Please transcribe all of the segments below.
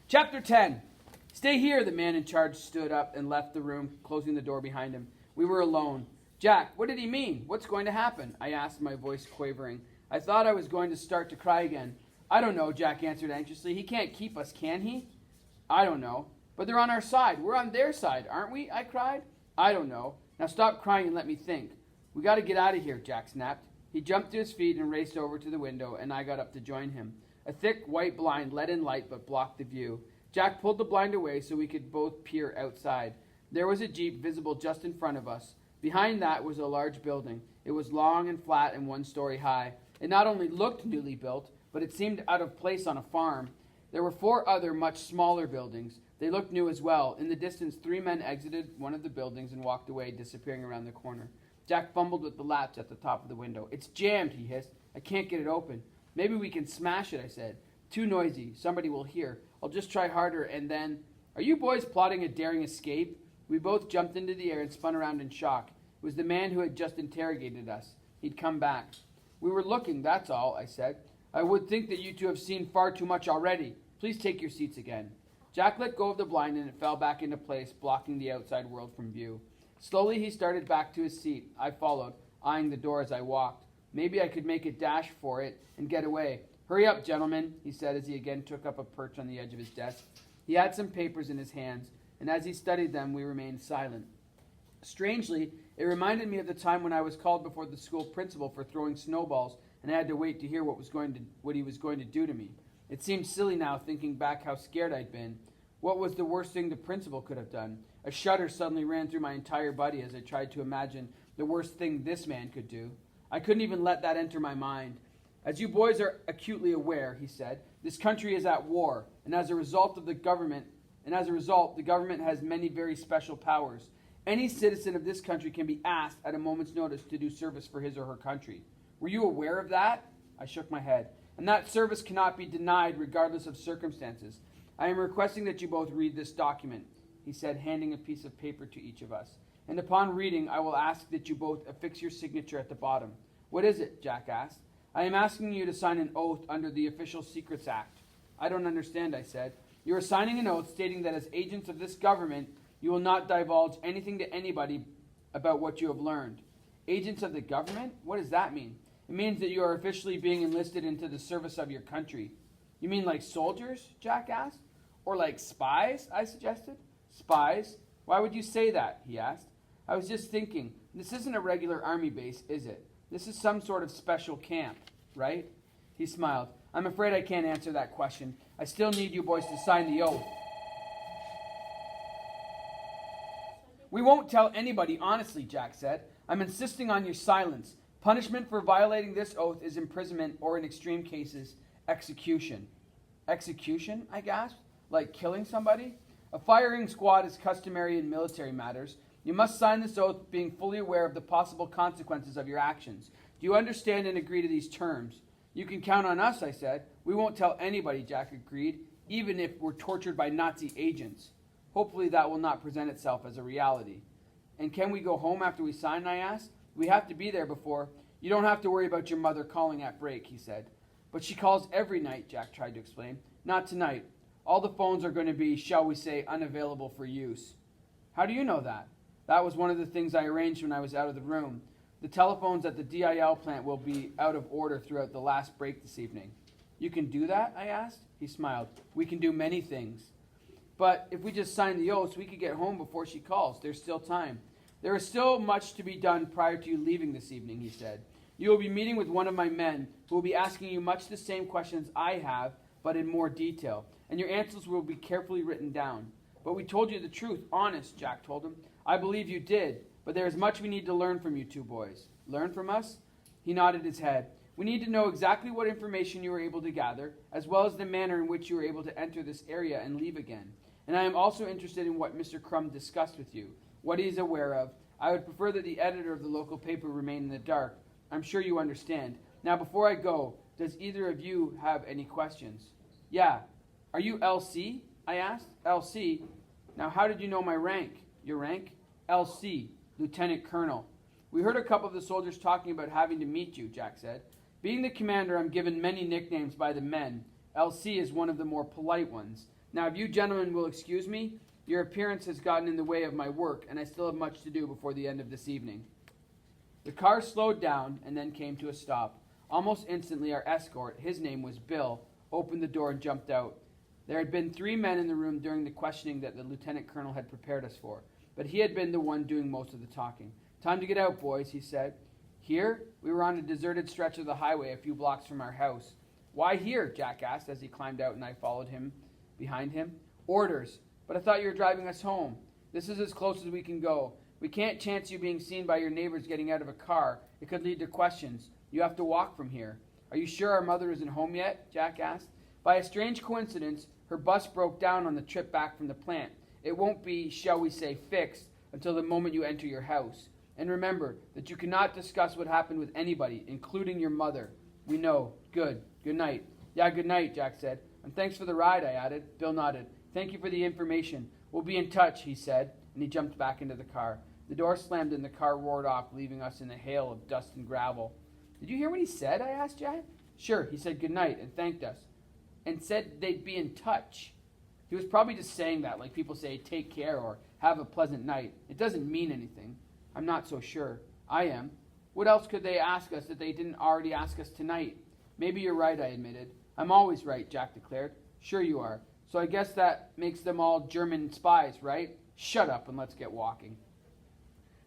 Chapter 10. Stay here, the man in charge stood up and left the room, closing the door behind him. We were alone. Jack, what did he mean? What's going to happen? I asked, my voice quavering. I thought I was going to start to cry again. I don't know, Jack answered anxiously. He can't keep us, can he? I don't know. But they're on our side. We're on their side, aren't we? I cried. I don't know. Now stop crying and let me think. We got to get out of here, Jack snapped. He jumped to his feet and raced over to the window, and I got up to join him. A thick white blind let in light but blocked the view. Jack pulled the blind away so we could both peer outside. There was a jeep visible just in front of us. Behind that was a large building. It was long and flat and 1 story high. It not only looked newly built, but it seemed out of place on a farm. There were 4 other much smaller buildings. They looked new as well. In the distance, 3 men exited one of the buildings and walked away, disappearing around the corner. Jack fumbled with the latch at the top of the window. It's jammed, he hissed. I can't get it open. Maybe we can smash it, I said. Too noisy. Somebody will hear. I'll just try harder and then... Are you boys plotting a daring escape? We both jumped into the air and spun around in shock. It was the man who had just interrogated us. He'd come back. We were looking, that's all, I said. I would think that you two have seen far too much already. Please take your seats again. Jack let go of the blind and it fell back into place, blocking the outside world from view. Slowly he started back to his seat. I followed, eyeing the door as I walked. Maybe I could make a dash for it and get away. Hurry up, gentlemen, he said as he again took up a perch on the edge of his desk. He had some papers in his hands, and as he studied them, we remained silent. Strangely, it reminded me of the time when I was called before the school principal for throwing snowballs, and I had to wait to hear what he was going to do to me. It seemed silly now, thinking back how scared I'd been. What was the worst thing the principal could have done? A shudder suddenly ran through my entire body as I tried to imagine the worst thing this man could do. I couldn't even let that enter my mind. As you boys are acutely aware, he said, this country is at war, and as a result, the government has many very special powers. Any citizen of this country can be asked at a moment's notice to do service for his or her country. Were you aware of that? I shook my head. And that service cannot be denied regardless of circumstances. I am requesting that you both read this document, he said, handing a piece of paper to each of us. And upon reading, I will ask that you both affix your signature at the bottom. What is it? Jack asked. I am asking you to sign an oath under the Official Secrets Act. I don't understand, I said. You are signing an oath stating that as agents of this government, you will not divulge anything to anybody about what you have learned. Agents of the government? What does that mean? It means that you are officially being enlisted into the service of your country. You mean like soldiers? Jack asked. Or like spies? I suggested. Spies? Why would you say that? He asked. I was just thinking, this isn't a regular army base, is it? This is some sort of special camp, right? He smiled. I'm afraid I can't answer that question. I still need you boys to sign the oath. We won't tell anybody, honestly, Jack said. I'm insisting on your silence. Punishment for violating this oath is imprisonment or, in extreme cases, execution. Execution? I gasped. Like killing somebody? A firing squad is customary in military matters. You must sign this oath being fully aware of the possible consequences of your actions. Do you understand and agree to these terms? You can count on us, I said. We won't tell anybody, Jack agreed, even if we're tortured by Nazi agents. Hopefully that will not present itself as a reality. And can we go home after we sign, I asked. We have to be there before. You don't have to worry about your mother calling at break, he said. But she calls every night, Jack tried to explain. Not tonight. All the phones are going to be, shall we say, unavailable for use. How do you know that? That was one of the things I arranged when I was out of the room. The telephones at the DIL plant will be out of order throughout the last break this evening. You can do that? I asked. He smiled. We can do many things. But if we just sign the oaths, we could get home before she calls. There's still time. There is still much to be done prior to you leaving this evening, he said. You will be meeting with one of my men who will be asking you much the same questions I have, but in more detail. And your answers will be carefully written down. But we told you the truth, honest, Jack told him. I believe you did, but there is much we need to learn from you two boys. Learn from us? He nodded his head. We need to know exactly what information you were able to gather, as well as the manner in which you were able to enter this area and leave again. And I am also interested in what Mr. Crum discussed with you, what he is aware of. I would prefer that the editor of the local paper remain in the dark. I'm sure you understand. Now, before I go, does either of you have any questions? Yeah. Are you LC? I asked. LC? Now, how did you know my rank? Your rank? LC, Lieutenant Colonel. We heard a couple of the soldiers talking about having to meet you, Jack said. Being the commander, I'm given many nicknames by the men. LC is one of the more polite ones. Now, if you gentlemen will excuse me, your appearance has gotten in the way of my work, and I still have much to do before the end of this evening. The car slowed down and then came to a stop. Almost instantly, our escort, his name was Bill, opened the door and jumped out. There had been 3 men in the room during the questioning that the lieutenant colonel had prepared us for, but he had been the one doing most of the talking. "Time to get out, boys," he said. "Here?" We were on a deserted stretch of the highway a few blocks from our house. "Why here?" Jack asked as he climbed out and I followed him behind him. "Orders. But I thought you were driving us home. This is as close as we can go. We can't chance you being seen by your neighbors getting out of a car. It could lead to questions. You have to walk from here." "Are you sure our mother isn't home yet?" Jack asked. "By a strange coincidence, her bus broke down on the trip back from the plant. It won't be, shall we say, fixed until the moment you enter your house. And remember that you cannot discuss what happened with anybody, including your mother." "We know. Good. Good night." "Yeah, good night," Jack said. "And thanks for the ride," I added. Bill nodded. "Thank you for the information. We'll be in touch," he said, and he jumped back into the car. The door slammed and the car roared off, leaving us in a hail of dust and gravel. "Did you hear what he said?" I asked Jack. "Sure. He said good night and thanked us. And said they'd be in touch." He was probably just saying that, like people say, "take care" or "have a pleasant night." It doesn't mean anything. I'm not so sure. I am. What else could they ask us that they didn't already ask us tonight? "Maybe you're right," I admitted. "I'm always right," Jack declared. "Sure you are. So I guess that makes them all German spies, right? Shut up and let's get walking."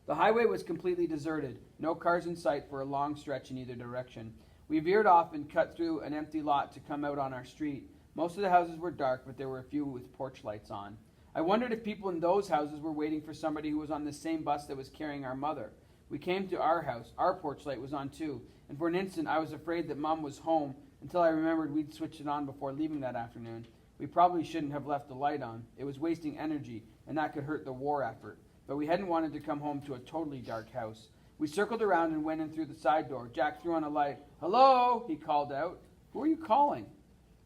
The highway was completely deserted. No cars in sight for a long stretch in either direction. We veered off and cut through an empty lot to come out on our street. Most of the houses were dark, but there were a few with porch lights on. I wondered if people in those houses were waiting for somebody who was on the same bus that was carrying our mother. We came to our house. Our porch light was on too, and for an instant I was afraid that Mom was home until I remembered we'd switched it on before leaving that afternoon. We probably shouldn't have left the light on. It was wasting energy, and that could hurt the war effort. But we hadn't wanted to come home to a totally dark house. We circled around and went in through the side door. Jack threw on a light. "Hello," he called out. "Who are you calling?"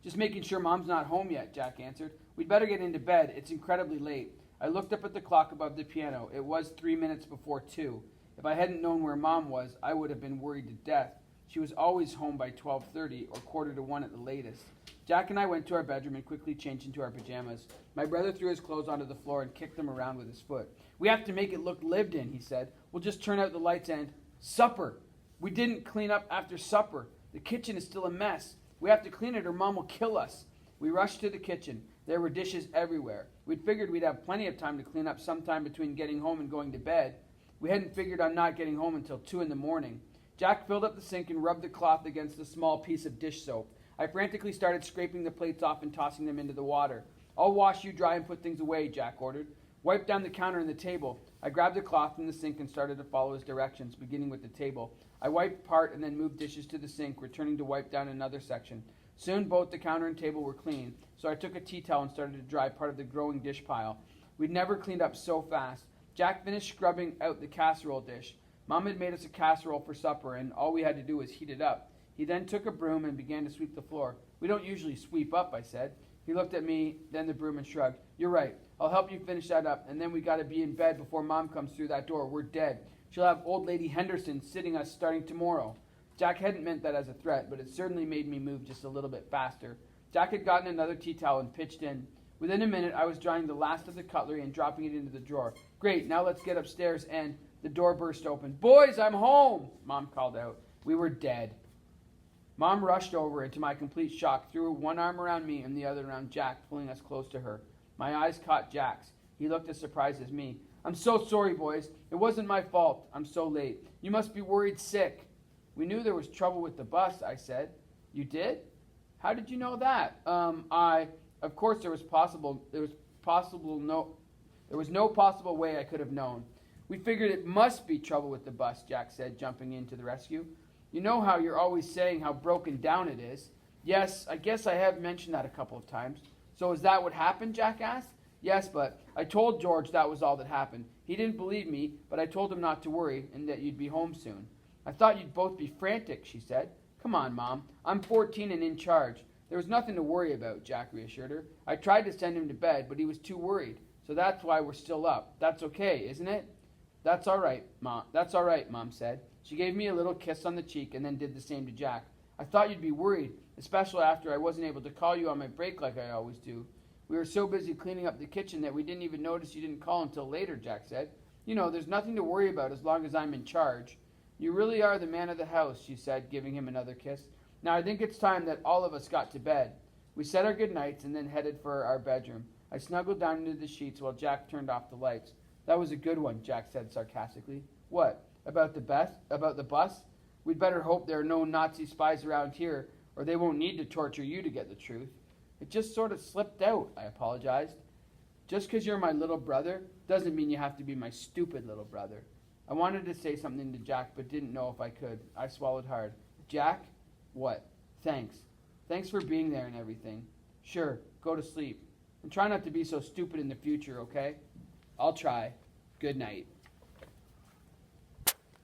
"Just making sure Mom's not home yet," Jack answered. "We'd better get into bed. It's incredibly late." I looked up at the clock above the piano. It was 3 minutes before 2. If I hadn't known where Mom was, I would have been worried to death. She was always home by 12:30 or 12:45 at the latest. Jack and I went to our bedroom and quickly changed into our pajamas. My brother threw his clothes onto the floor and kicked them around with his foot. "We have to make it look lived in," he said. "We'll just turn out the lights and—" "Supper! We didn't clean up after supper. The kitchen is still a mess. We have to clean it or Mom will kill us." We rushed to the kitchen. There were dishes everywhere. We'd figured we'd have plenty of time to clean up sometime between getting home and going to bed. We hadn't figured on not getting home until 2 in the morning. Jack filled up the sink and rubbed the cloth against a small piece of dish soap. I frantically started scraping the plates off and tossing them into the water. "I'll wash you dry and put things away," Jack ordered. "Wipe down the counter and the table." I grabbed the cloth from the sink and started to follow his directions, beginning with the table. I wiped part and then moved dishes to the sink, returning to wipe down another section. Soon both the counter and table were clean, so I took a tea towel and started to dry part of the growing dish pile. We'd never cleaned up so fast. Jack finished scrubbing out the casserole dish. Mom had made us a casserole for supper, and all we had to do was heat it up. He then took a broom and began to sweep the floor. "We don't usually sweep up," I said. He looked at me, then the broom, and shrugged. "You're right. I'll help you finish that up, and then we got to be in bed before Mom comes through that door. We're dead. She'll have old lady Henderson sitting us starting tomorrow." Jack hadn't meant that as a threat, but it certainly made me move just a little bit faster. Jack had gotten another tea towel and pitched in. Within a minute, I was drying the last of the cutlery and dropping it into the drawer. "Great, now let's get upstairs," and the door burst open. "Boys, I'm home," Mom called out. We were dead. Mom rushed over and, to my complete shock, threw one arm around me and the other around Jack, pulling us close to her. My eyes caught Jack's. He looked as surprised as me. "I'm so sorry, boys. It wasn't my fault. I'm so late. You must be worried sick." "We knew there was trouble with the bus," I said. "You did? How did you know that?" Of course there was no possible way I could have known." "We figured it must be trouble with the bus," Jack said, jumping in to the rescue. "You know how you're always saying how broken down it is." "Yes, I guess I have mentioned that a couple of times." "So is that what happened?" Jack asked. "Yes, but I told George that was all that happened. He didn't believe me, but I told him not to worry and that you'd be home soon." "I thought you'd both be frantic," she said. "Come on, Mom. I'm 14 and in charge." "There was nothing to worry about," Jack reassured her. "I tried to send him to bed, but he was too worried. So that's why we're still up. That's okay, isn't it?" That's all right, Mom said. She gave me a little kiss on the cheek and then did the same to Jack. "I thought you'd be worried, especially after I wasn't able to call you on my break like I always do." We were so busy cleaning up the kitchen that we didn't even notice you didn't call until later, Jack said. You know, there's nothing to worry about as long as I'm in charge. You really are the man of the house, she said, giving him another kiss. Now I think it's time that all of us got to bed. We said our goodnights and then headed for our bedroom. I snuggled down into the sheets while Jack turned off the lights. That was a good one, Jack said sarcastically. What? About the bus? We'd better hope there are no Nazi spies around here, or they won't need to torture you to get the truth. It just sort of slipped out, I apologized. Just because you're my little brother doesn't mean you have to be my stupid little brother. I wanted to say something to Jack, but didn't know if I could. I swallowed hard. Jack? What? Thanks. Thanks for being there and everything. Sure, go to sleep. And try not to be so stupid in the future, okay? I'll try. Good night.